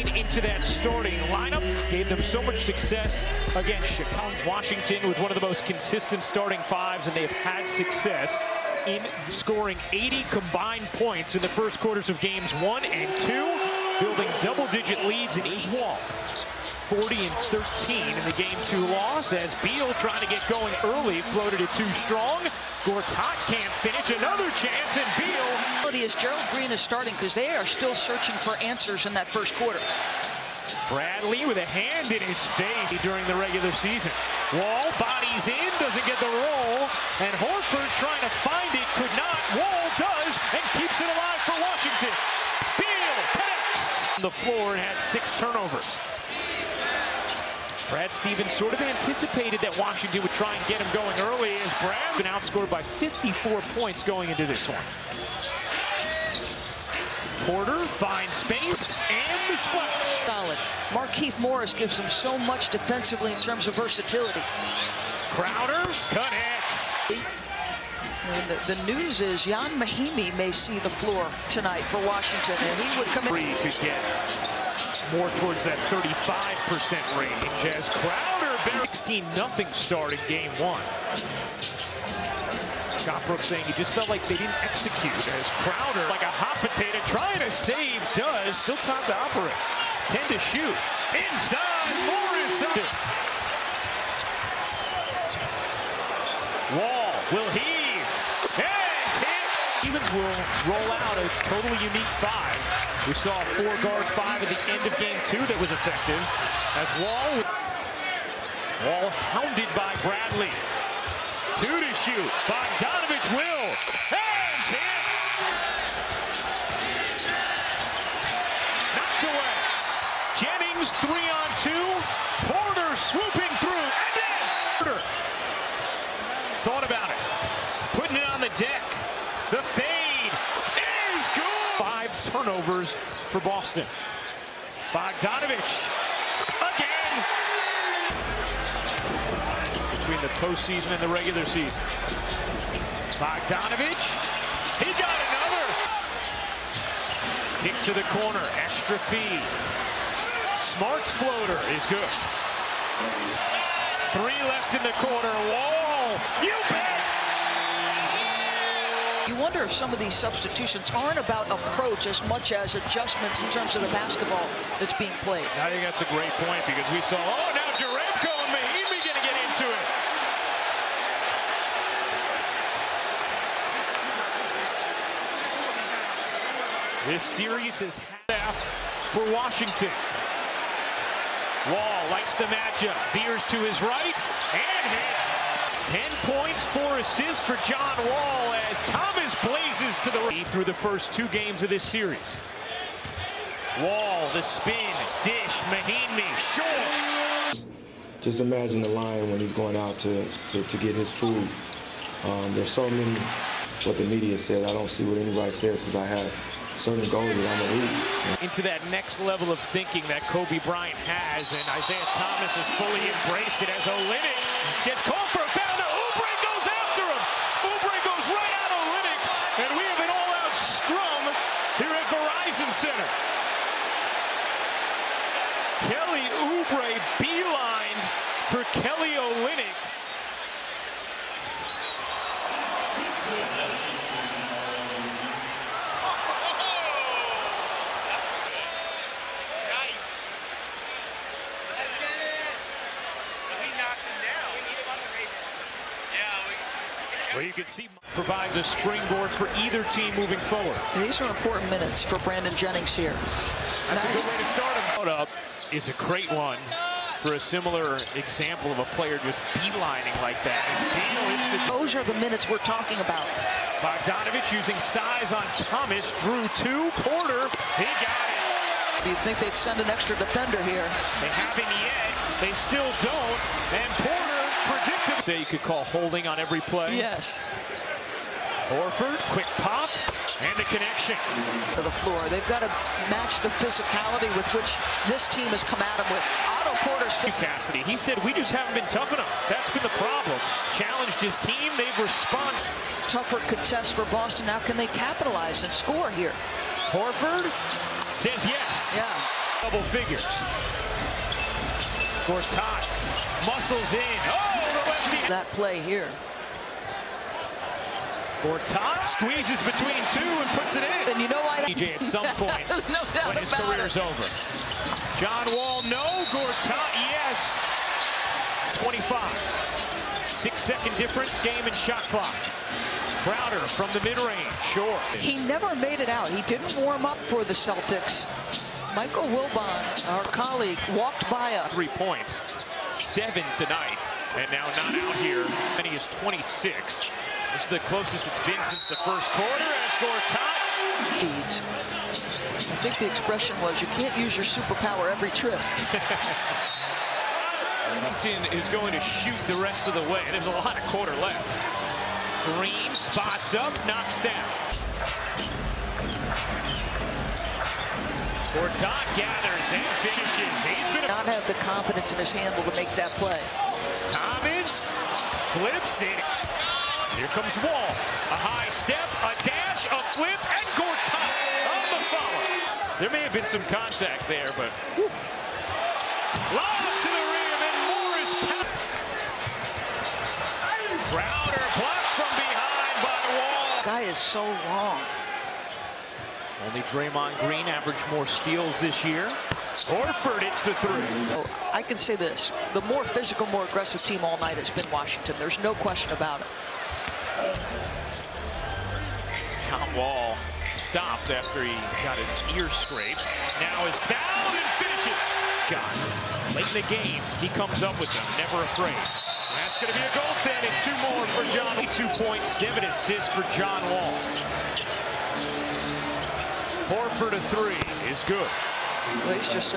Green into that starting lineup. Gave them so much success against Chicago. Washington with one of the most consistent starting fives, and they've had success in scoring 80 combined points in the first quarters of games 1 and 2, building double-digit leads in each wall. 40-13 in the Game 2 loss as Beal trying to get going early, floated it too strong. Gortat can't finish, another chance, and Beal. As Gerald Green is starting because they are still searching for answers in that first quarter. Bradley with a hand in his face during the regular season. Wall bodies in, doesn't get the roll, and Horford trying to find it, could not. Wall does, and keeps it alive for Washington. Beal connects on the floor and had 6 turnovers. Brad Stevens sort of anticipated that Washington would try and get him going early as Brad been outscored by 54 points going into this one. Porter finds space and the splash. Solid. Markieff Morris gives him so much defensively in terms of versatility. Crowder connects. And the news is Jan Mahimi may see the floor tonight for Washington, and he would come in. Could get more towards that 35% range as Crowder 16-0 start in game 1. Scott Brooks saying he just felt like they didn't execute as Crowder, like a hot potato, trying to save, does. Still time to operate. 10 to shoot. Inside, Morris. Wall will heave. And hit. Stevens will roll out a totally unique 5. We saw a 4-guard 5 at the end of game 2 that was effective. As Wall hounded by Bradley. 2 to shoot. Bogdanovich will. And hit. Knocked away. Jennings 3-on-2. Porter swooping through. And in. Porter thought about it. Putting it on the deck. The fade is good. 5 turnovers for Boston. Bogdanovich again. Between the postseason and the regular season. Bogdanovich, he got another. Kick to the corner, extra feed. Smart's floater is good. 3 left in the quarter. Wall, you bet. You wonder if some of these substitutions aren't about approach as much as adjustments in terms of the basketball that's being played. I think that's a great point because we saw, now Jerebko and Mahimi going to get into it. This series is half for Washington. Wall likes the matchup, veers to his right, and hits. 10 points, 4 assists for John Wall as Thomas blazes to the right through the first 2 games of this series. Wall, the spin, dish, Mahimi, short. Just imagine the line when he's going out to get his food. There's so many, what the media says, I don't see what anybody says because I have certain goals that I'm going to reach. Into that next level of thinking that Kobe Bryant has, and Isaiah Thomas has fully embraced it as Olynyk gets called for a foul. Now Oubre goes after him. Oubre goes right at Olynyk, and we have an all-out scrum here at Verizon Center. Kelly Oubre beelined for Kelly Olynyk. Well, you can see provides a springboard for either team moving forward. And these are important minutes for Brandon Jennings here. That's a good way to start him. Put up is a great one for a similar example of a player just beelining like that. Those are the minutes we're talking about. Bogdanovich using size on Thomas, drew 2, Porter, he got it. Do you think they'd send an extra defender here? They haven't yet, they still don't, and Porter predicted. Say you could call holding on every play. Yes. Horford, quick pop, and the connection. To the floor. They've got to match the physicality with which this team has come at him with. Otto Porter's... Cassidy, he said, we just haven't been tough enough. That's been the problem. Challenged his team, they've responded. Tougher contest for Boston. Now can they capitalize and score here? Horford says yes. Yeah. Double figures. Gortat muscles in. Oh, the lefty. That play here. Gortat squeezes between two and puts it in. And you know why? DJ at some point There's no doubt when his about career's it. over. John Wall, no. Gortat, yes. 25. 6-second difference, game and shot clock. Crowder from the mid-range, short. He never made it out. He didn't warm up for the Celtics. Michael Wilbon, our colleague, walked by us. 3 points, 7 tonight, and now not out here. And he is 26. This is the closest it's been since the first quarter as Gortat. Leads. I think the expression was, you can't use your superpower every trip. Washington is going to shoot the rest of the way. There's a lot of quarter left. Green spots up, knocks down. Gortat gathers and finishes. He's been Not have the confidence in his handle to make that play. Thomas flips it. Here comes Wall. A high step, a dash, a flip, and Gortat on the follow. There may have been some contact there, but whew. Lob to the rim, and Morris. Crowder blocked from behind by Wall. Guy is so long. Only Draymond Green averaged more steals this year. Horford hits the three. Oh, I can say this. The more physical, more aggressive team all night has been Washington. There's no question about it. John Wall stopped after he got his ear scraped. Now is fouled and finishes. John, late in the game, he comes up with them, never afraid. That's going to be a goaltend and 2 more for John. 2 points, 7 assists for John Wall. Horford a 3 is good. Well, he's just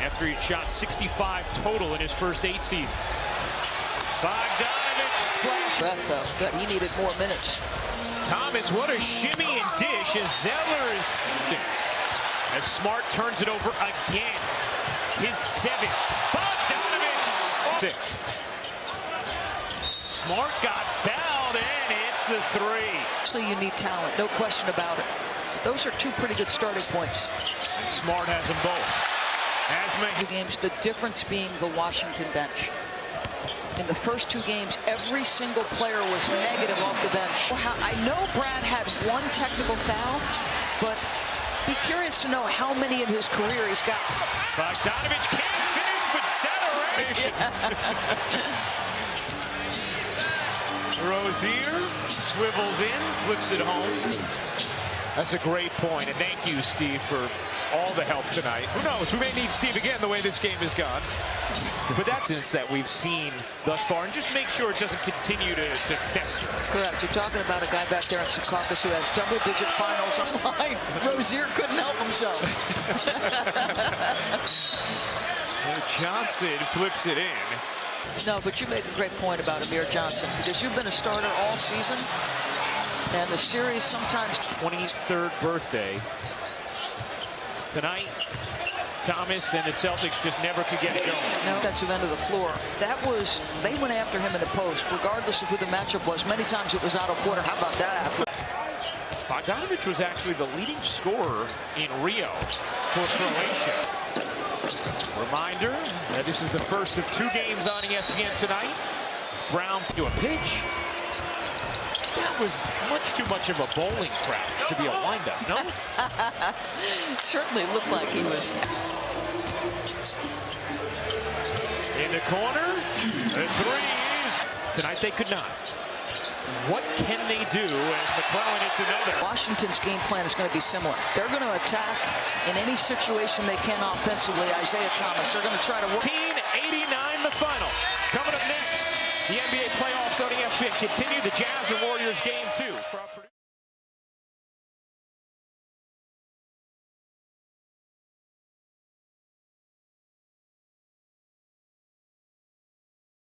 After he shot 65 total in his first 8 seasons. Bogdanovich splash. breath, though. Good. He needed more minutes. Thomas, what a shimmy and dish as Zeller is. As Smart turns it over again. His 7th. Bogdanovich. 6. Smart got fouled and it's the 3. Obviously, you need talent, no question about it. Those are 2 pretty good starting points. And Smart has them both. The games, the difference being the Washington bench. In the first 2 games, every single player was negative off the bench. I know Brad had 1 technical foul, but be curious to know how many in his career he's got. Bogdanovich can't finish, but celebration. Rozier swivels in, flips it home. That's a great point, and thank you, Steve, for all the help tonight. Who knows? We may need Steve again the way this game has gone. But that's since that we've seen thus far, and just make sure it doesn't continue to fester. Correct. You're talking about a guy back there in Secaucus who has double-digit finals on the line. Rozier couldn't help himself. Johnson flips it in. No, but you make a great point about Amir Johnson, because you've been a starter all season, and the series sometimes. 23rd birthday. Tonight, Thomas and the Celtics just never could get it going. No, defensive end of the floor. That was, they went after him in the post, regardless of who the matchup was. Many times it was out of quarter. How about that? Bogdanovich was actually the leading scorer in Rio for Croatia. Reminder that this is the first of 2 games on ESPN tonight. Brown to a pitch. That was much too much of a bowling crouch to be a windup, no? Certainly looked like he was. In the corner, the 3 is. Tonight they could not. What can they do as McClellan hits another? Washington's game plan is going to be similar. They're going to attack in any situation they can offensively. Isaiah Thomas, they're going to try to work. 1989 the final. Coming up next, the NBA playoffs on ESPN continue. The Jazz and Warriors game 2.